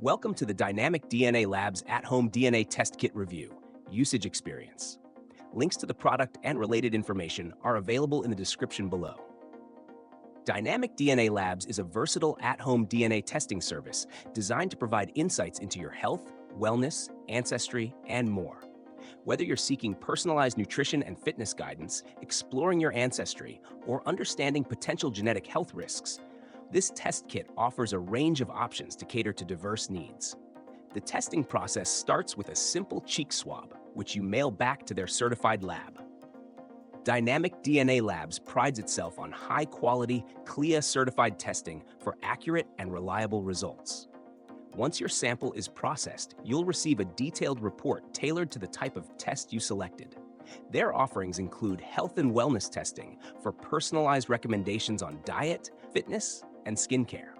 Welcome to the Dynamic DNA Labs at-home DNA test kit review, usage experience. Links to the product and related information are available in the description below. Dynamic DNA Labs is a versatile at-home DNA testing service designed to provide insights into your health, wellness, ancestry, and more. Whether you're seeking personalized nutrition and fitness guidance, exploring your ancestry, or understanding potential genetic health risks, this test kit offers a range of options to cater to diverse needs. The testing process starts with a simple cheek swab, which you mail back to their certified lab. Dynamic DNA Labs prides itself on high-quality, CLIA-certified testing for accurate and reliable results. Once your sample is processed, you'll receive a detailed report tailored to the type of test you selected. Their offerings include health and wellness testing for personalized recommendations on diet, fitness, and skincare,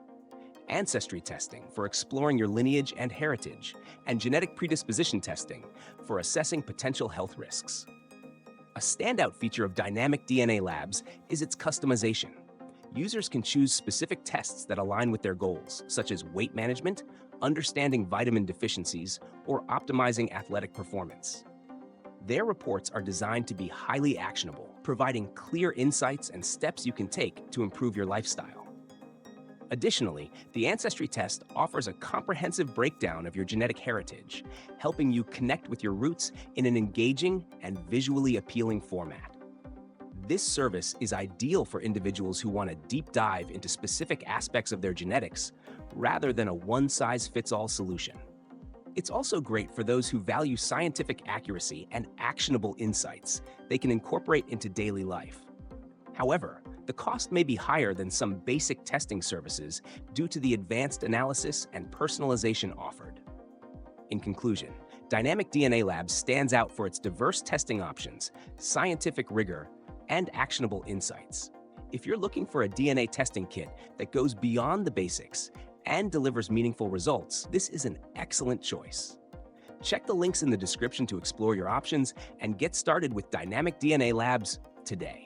ancestry testing for exploring your lineage and heritage, and genetic predisposition testing for assessing potential health risks. A standout feature of Dynamic DNA Labs is its customization. Users can choose specific tests that align with their goals, such as weight management, understanding vitamin deficiencies, or optimizing athletic performance. Their reports are designed to be highly actionable, providing clear insights and steps you can take to improve your lifestyle. Additionally, the Ancestry test offers a comprehensive breakdown of your genetic heritage, helping you connect with your roots in an engaging and visually appealing format. This service is ideal for individuals who want a deep dive into specific aspects of their genetics rather than a one-size-fits-all solution. It's also great for those who value scientific accuracy and actionable insights they can incorporate into daily life. However, the cost may be higher than some basic testing services due to the advanced analysis and personalization offered. In conclusion, Dynamic DNA Labs stands out for its diverse testing options, scientific rigor, and actionable insights. If you're looking for a DNA testing kit that goes beyond the basics and delivers meaningful results, this is an excellent choice. Check the links in the description to explore your options and get started with Dynamic DNA Labs today.